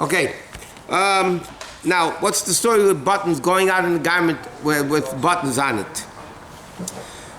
Okay. Now, what's the story with buttons going out in the garment with buttons on it?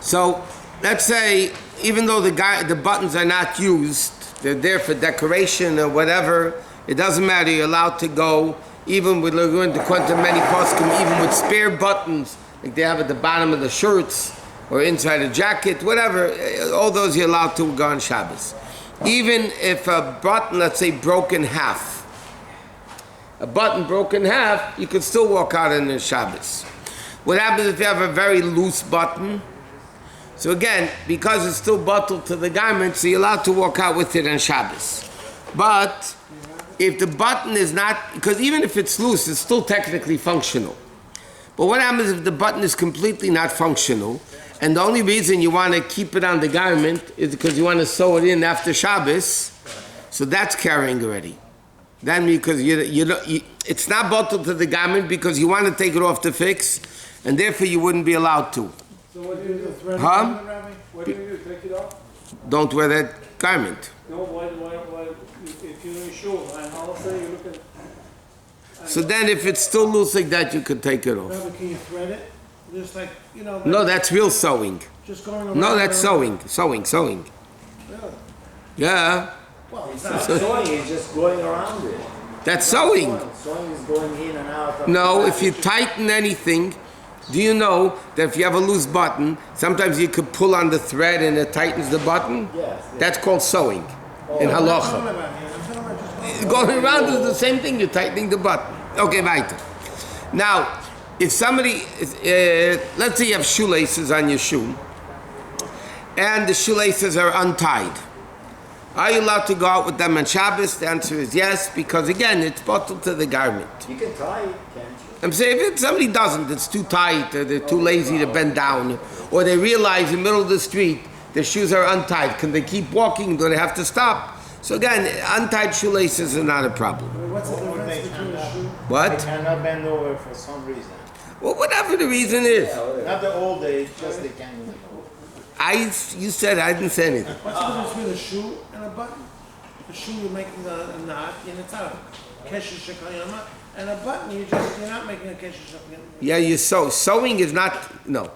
So, let's say, even though the buttons are not used, they're there for decoration or whatever, it doesn't matter, you're allowed to go, even with, we're going to quote many poskim, even with spare buttons, like they have at the bottom of the shirts, or inside a jacket, whatever, all those you're allowed to go on Shabbos. Even if a button, let's say, broke in half, a button broke in half, you could still walk out in the Shabbos. What happens if you have a very loose button? So again, because it's still buttoned to the garment, so you're allowed to walk out with it on Shabbos. But if the button is not, because even if it's loose, it's still technically functional. But what happens if the button is completely not functional, and the only reason you want to keep it on the garment is because you want to sew it in after Shabbos, so that's carrying already. That means because it's not bottled to the garment because you want to take it off to fix, and therefore you wouldn't be allowed to. So what do you do? Thread Huh? it, Rabbi? What do you do? Take it off? Don't wear that garment. No, why, if you're in shul, and I'll say you look at... So then if it's still loose like that, you could take it off. Rabbi, can you thread it? Just like, you know... Like No, that's real sewing. just going around... No, that's sewing. Sewing. Really? Yeah. Well, it's It's not... not sewing, it's just going around it. That's sewing. Sewing is going in and out. No, if you tighten anything, do you know that if you have a loose button, sometimes you could pull on the thread and it tightens the button? Yes. That's called sewing in I'm halacha. talking about here. I'm talking about just... Going around is the same thing, you're tightening the button. Okay, weiter. Now, if somebody, let's say you have shoelaces on your shoe, and the shoelaces are untied. Are you allowed to go out with them on Shabbos? The answer is yes, because again, it's bottled to the garment. You can tie it, can't you? I'm saying if somebody doesn't, it's too tight, or they're too lazy to bend down, or they realize in the middle of the street their shoes are untied. Can they keep walking? Do they have to stop? So again, untied shoelaces are not a problem. What's the difference between a shoe? What? They cannot bend over for some reason. Well, whatever the reason is. Not the old age, just they can't. You said I didn't say anything. What's the difference between a shoe and a button? A shoe, you're making a knot in the top. Kesher shekayama. And a button, you're not making a kesher shekayama. Yeah, you sew. Sewing is not, no.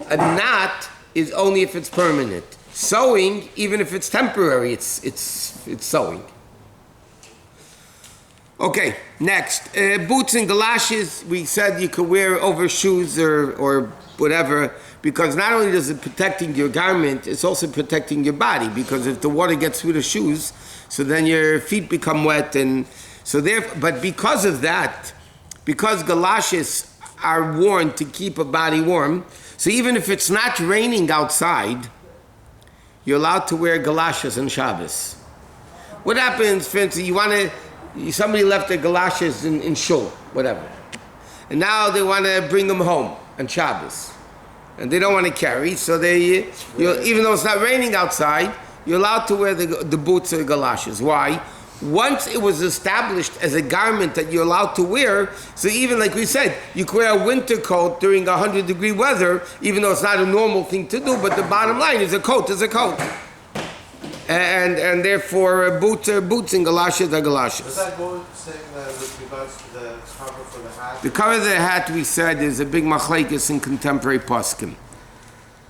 A knot is only if it's permanent. Sewing, even if it's temporary, it's sewing. Okay, next. Boots and galoshes, we said you could wear over shoes or whatever, because not only is it protecting your garment, it's also protecting your body, because if the water gets through the shoes, so then your feet become wet, and so but because of that, because galoshes are worn to keep a body warm, so even if it's not raining outside, you're allowed to wear galoshes on Shabbos. What happens, for instance, somebody left their galoshes in shul, whatever, and now they want to bring them home on Shabbos, and they don't want to carry, so even though it's not raining outside, you're allowed to wear the boots or the galoshes. Why? Once it was established as a garment that you're allowed to wear, so even like we said, you can wear a winter coat during 100-degree weather, even though it's not a normal thing to do, but the bottom line is a coat is a coat. And therefore boots are boots and galoshes are galoshes. Does that go saying with regards to the cover for the hat? The cover of the hat, we said, is a big machlekes in contemporary poskim.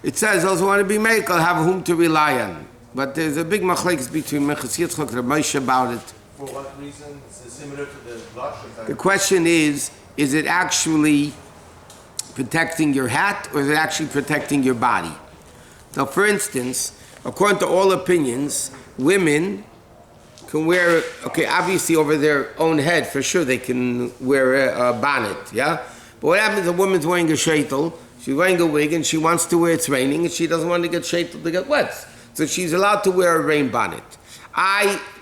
It says, those who want to be mekel have whom to rely on. But there's a big machlekes between Mechas Yitzchak and Rabbi about it. For what reason? Is it similar to the galoshes? The question is it actually protecting your hat, or is it actually protecting your body? Now, for instance, according to all opinions, women can wear, okay, obviously over their own head, for sure they can wear a bonnet, yeah? But what happens if a woman's wearing a sheitel, she's wearing a wig, and she wants to wear, it's raining, and she doesn't want to get sheitel to get wet. So she's allowed to wear a rain bonnet.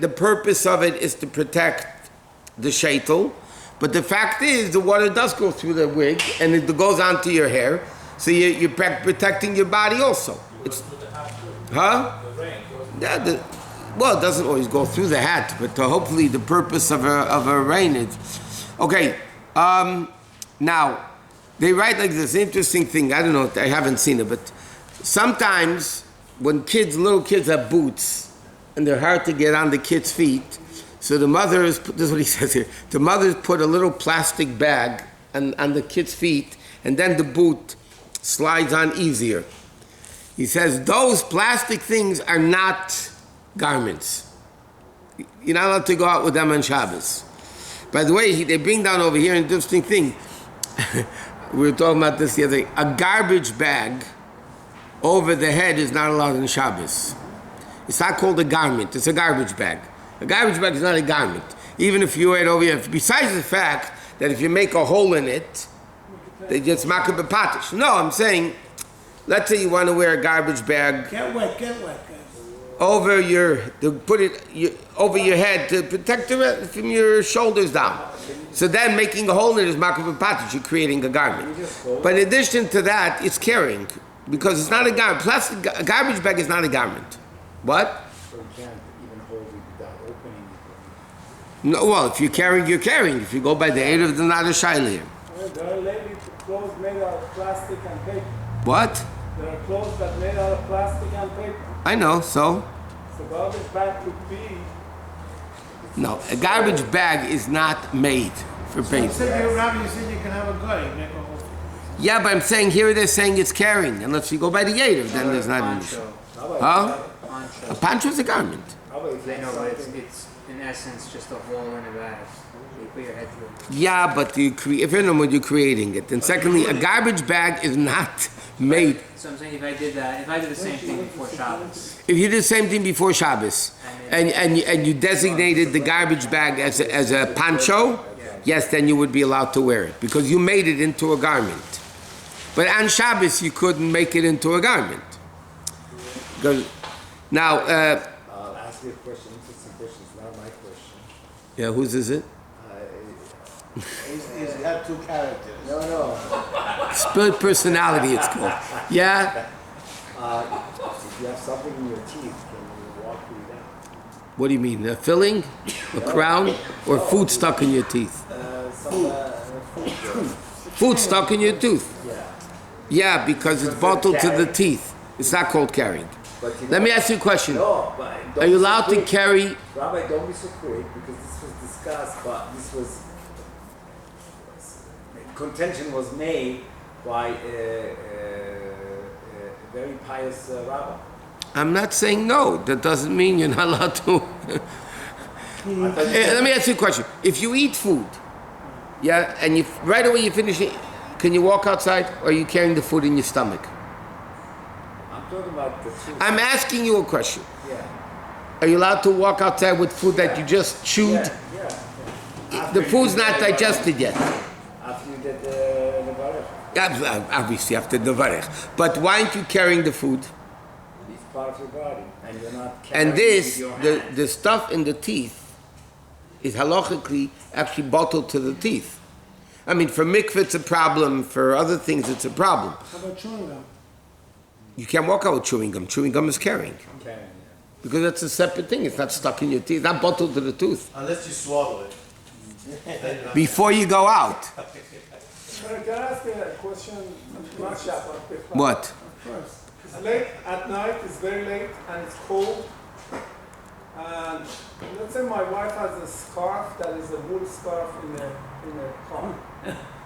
The purpose of it is to protect the sheitel, but the fact is the water does go through the wig, and it goes onto your hair, so you're protecting your body also. Huh? Yeah, well, it doesn't always go through the hat, but hopefully the purpose of a rain is... Okay, now, they write like this interesting thing, I don't know, I haven't seen it, but sometimes when little kids have boots, and they're hard to get on the kids' feet, So the mothers, this is what he says here, the mothers put a little plastic bag on the kid's feet, and then the boot slides on easier. He says those plastic things are not garments. You're not allowed to go out with them on Shabbos. By the way, they bring down over here an interesting thing. We were talking about this the other day. A garbage bag over the head is not allowed on Shabbos. It's not called a garment, it's a garbage bag. A garbage bag is not a garment. Even if you wear it over here, besides the fact that if you make a hole in it, they just make it bepatish. No, I'm saying, let's say you want to wear a garbage bag Get wet, guys. over over your head to protect it from your shoulders down. So then making a hole in it is makar b'patish, you're creating a garment. But in addition to that, it's carrying, because it's not a garment. A garbage bag is not a garment. What? So you can't even hold it without opening it. No, well, if you're carrying, you're carrying. If you go by the aid of the not a shaila here. There are ladies clothes made out of plastic and paper. What? There are clothes that made out of plastic and paper. I know, so? So garbage bag could be. No, a garbage bag is not made for You paper. said, Rabbi, you said you can have a guy, make a whole thing. Yeah, but I'm saying here they're saying it's carrying. Unless you go by the aid, then there's not an issue. Huh? A poncho is a garment. How about if I know, but something- it's in essence just a hole in a bag. You put your head through. Yeah, but if you know what you're creating it. And secondly, a garbage bag is not made. So I'm saying if I did the same thing before Shabbos, If you did the same thing before Shabbos, and you designated the garbage bag as a poncho, yes, then you would be allowed to wear it because you made it into a garment. But on Shabbos, you couldn't make it into a garment. Now, I'll ask you a question, interesting question, it's not my question. yeah, whose is it? He's got two characters. No. Split personality, it's called. Yeah. If you have something in your teeth, can you walk without? What do you mean? A filling, a crown, or food stuck in your teeth? Food. Food stuck in your tooth. Yeah. Yeah, because it's bottled to the teeth. It's not called carrying. But you Let know- me ask you a question. No, but don't Are you be so allowed to quick. carry? Rabbi, don't be so quick because this was discussed, but this was contention was made by a very pious rabbi. I'm not saying no. That doesn't mean you're not allowed to. Let me ask you a question. If you eat food, yeah, and you right away you finish it, can you walk outside, or are you carrying the food in your stomach? I'm talking about the food. I'm asking you a question. Yeah. Are you allowed to walk outside with food that you just chewed? Yeah. The food's not digested yet. After you did the baruch, Obviously, after the varech. But why aren't you carrying the food? it's part of your body, and you're not carrying And it this, with your hand. the stuff in the teeth, is halachically actually bottled to the teeth. I mean, for mikveh it's a problem. For other things, it's a problem. How about chewing gum? You can't walk out with chewing gum. Chewing gum is carrying. Carrying, Because that's a separate thing. It's not stuck in your teeth. Not bottled to the tooth. Unless you swallow it. Before you go out. Can I ask you a question? Not Shabbat. What? It's late at night, it's very late, and it's cold. And let's say my wife has a scarf that is a wool scarf in the car.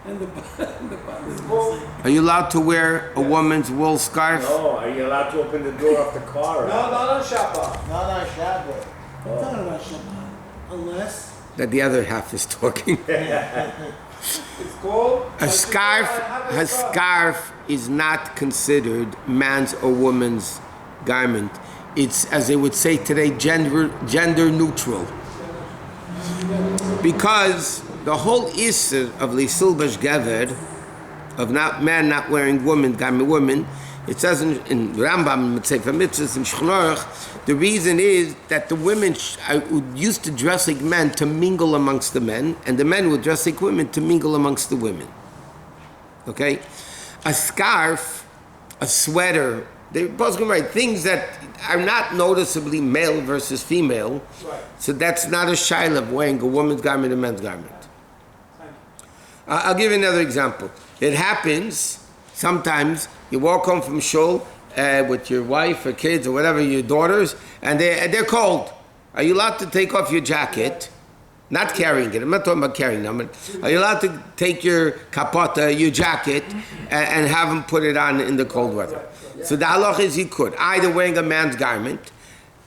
And the button. It's cold. Are you allowed to wear a woman's wool scarf? No, are you allowed to open the door of the car? No, not on Shabbat. Not on Shabbat. I'm talking about Shabbat. Unless. That the other half is talking. It's cold. A scarf is not considered man's or woman's garment. It's, as they would say today, gender neutral. Because the whole issue of Lisul Bash Gever, of man not wearing garment women, it says in Rambam, Sefer Mitzvahs, in Shulchan Aruch, the reason is that the women used to dress like men to mingle amongst the men, and the men would dress like women to mingle amongst the women. Okay? A scarf, a sweater, they're both going to write things that are not noticeably male versus female. Right. So that's not a shaila of wearing a woman's garment, a man's garment. I'll give you another example. It happens sometimes you walk home from shul with your wife or kids or whatever, your daughters, and they're cold. Are you allowed to take off your jacket? Not carrying it. I'm not talking about carrying them. Are you allowed to take your kapota, your jacket, and have them put it on in the cold weather? So the halach is you could. Either wearing a man's garment.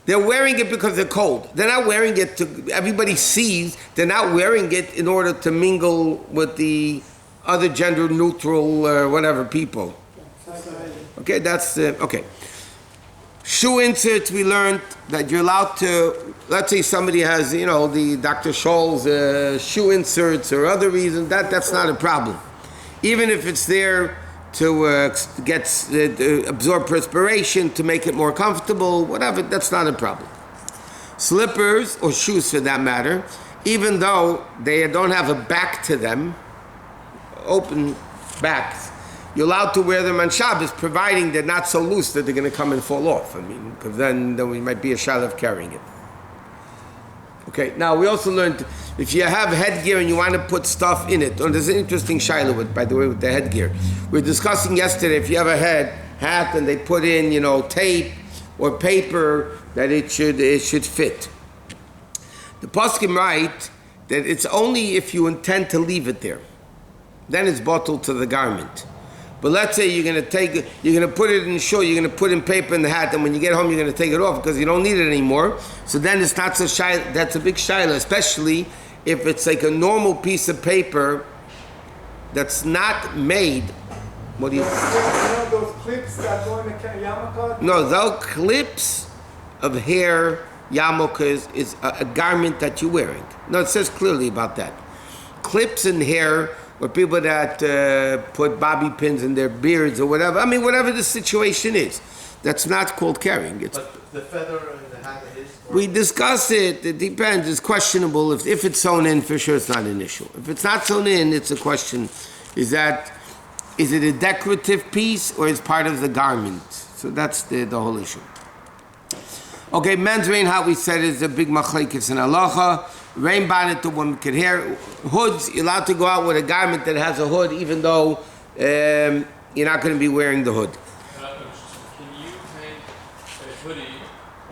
They're wearing it because they're cold. They're not wearing it to, everybody sees, they're not wearing it in order to mingle with the other gender neutral or whatever people. Okay, that's, okay. Shoe inserts, we learned that you're allowed to, let's say somebody has, the Dr. Scholl's shoe inserts or other reasons, that's not a problem. Even if it's there to absorb perspiration, to make it more comfortable, whatever, that's not a problem. Slippers, or shoes for that matter, even though they don't have a back to them, open backs, you're allowed to wear them on Shabbos, providing they're not so loose that they're going to come and fall off. I mean, because then we might be a shayla of carrying it. Okay, now we also learned, if you have headgear and you want to put stuff in it, there's an interesting shayla with, by the way, with the headgear. We were discussing yesterday, if you have a hat and they put in, tape or paper, that it should fit. The poskim write that it's only if you intend to leave it there. Then it's bottled to the garment. But let's say you're going to put it in shul, you're going to put in paper in the hat, and when you get home, you're going to take it off because you don't need it anymore. So then it's not so shy. That's a big shayla, especially if it's like a normal piece of paper that's not made. What do you? Those clips that go in the yarmulke? No, those clips of hair yarmulke is a garment that you're wearing. No, it says clearly about that. Clips in hair. Or people that put bobby pins in their beards or whatever. I mean, whatever the situation is. That's not called carrying. It's, But the feather in the hat is... we discuss it. It depends. It's questionable. If it's sewn in, for sure it's not an issue. If it's not sewn in, it's a question. Is it a decorative piece or is part of the garment? So that's the whole issue. Okay, men's rain, how we said, is a big machlekes in halacha. Rain bonnet, the woman can wear. Hoods, you're allowed to go out with a garment that has a hood, even though you're not going to be wearing the hood. Can you hang a hoodie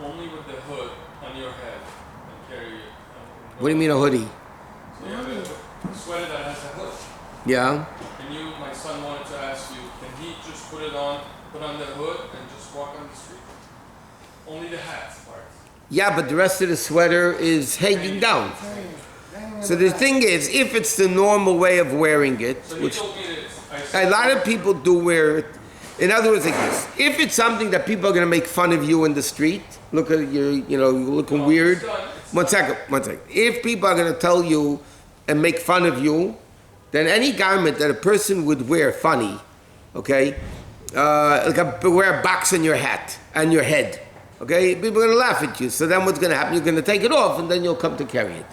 only with the hood on your head and carry it? What do you mean a hoodie? So you have a sweater that has a hood. Yeah. And my son wanted to ask you, can he just put on the hood and just walk on the street? Only the hat part. Yeah, but the rest of the sweater is hanging down. So the thing is, if it's the normal way of wearing it, So which he told me a lot of people do wear it. In other words, like this: if it's something that people are going to make fun of you in the street, look at you, you're looking weird. One second. If people are going to tell you and make fun of you, then any garment that a person would wear funny, okay, wear a box on your hat and your head. Okay, people are going to laugh at you. So then what's going to happen? You're going to take it off and then you'll come to carry it.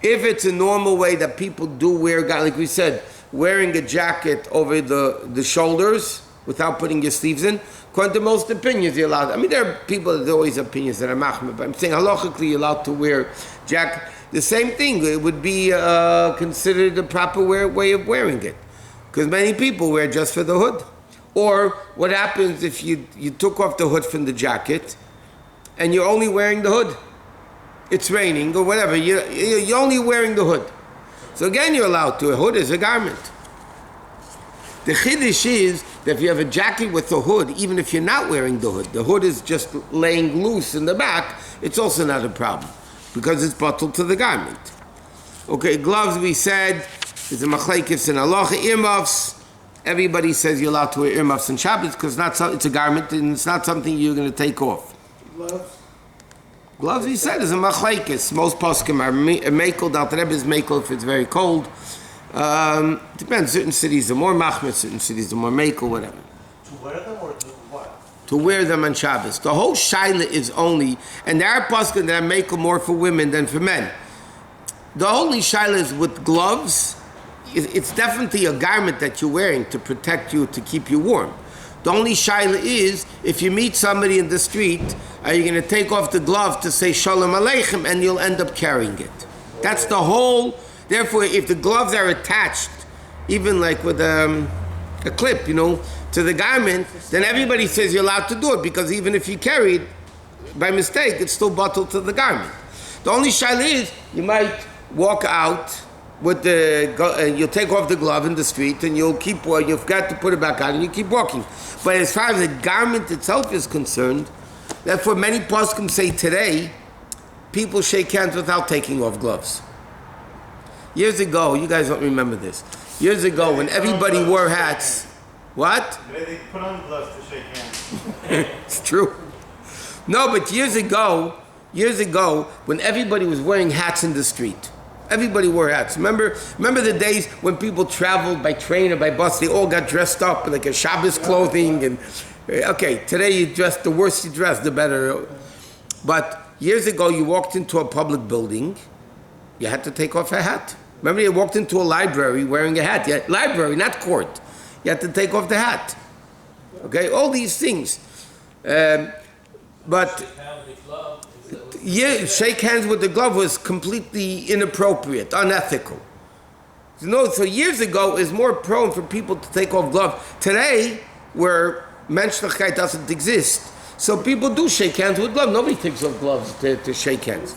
If it's a normal way that people do wear, like we said, wearing a jacket over the shoulders without putting your sleeves in, according to most opinions, you're allowed. I mean, there are people, there's always opinions that are machmir, but I'm saying halachically you're allowed to wear jacket. The same thing, it would be considered the proper way of wearing it. Because many people wear just for the hood. Or what happens if you took off the hood from the jacket and you're only wearing the hood? It's raining or whatever, you're only wearing the hood. So again, you're allowed to. A hood is a garment. The chiddush is that if you have a jacket with a hood, even if you're not wearing the hood is just laying loose in the back, it's also not a problem because it's bottled to the garment. Okay, gloves, we said, is a machlekes in halacha. Earmuffs, everybody says you're allowed to wear earmuffs in Shabbat because it's a garment and it's not something you're going to take off. Gloves, he said, is a machlekes. Most poskim are mekel. The Alter Rebbe is mekel if it's very cold. Depends. Certain cities are more machmir, certain cities are more mekel, whatever. To wear them or to what? To wear them on Shabbos. The whole shaila is only, and there are poskim that are mekel more for women than for men. The only shaila is with gloves. It's definitely a garment that you're wearing to protect you, to keep you warm. The only shaila is, if you meet somebody in the street, are you going to take off the glove to say Shalom Aleichem and you'll end up carrying it? That's the whole, therefore, if the gloves are attached, even like with a clip, to the garment, then everybody says you're allowed to do it because even if you carry it by mistake, it's still bottled to the garment. The only shaila is you might walk out with you'll take off the glove in the street and you'll keep, you forgot to put it back on and you keep walking. But as far as the garment itself is concerned, therefore many poskim say today, people shake hands without taking off gloves. Years ago, you guys don't remember this. Years ago, when everybody wore hats, what? They put on gloves to shake hands. It's true. No, but years ago, when everybody was wearing hats in the street, everybody wore hats. Remember the days when people traveled by train or by bus, they all got dressed up like a Shabbos clothing and, okay, today you dress, the worse you dress, the better. But years ago, you walked into a public building, you had to take off a hat. Remember, you walked into a library wearing a hat. Library, not court. You had to take off the hat. Okay, all these things. But shake hands with the glove was completely inappropriate, unethical. So years ago, it was more prone for people to take off gloves. Today, where menschlichkeit doesn't exist, so people do shake hands with gloves. Nobody takes off gloves to shake hands.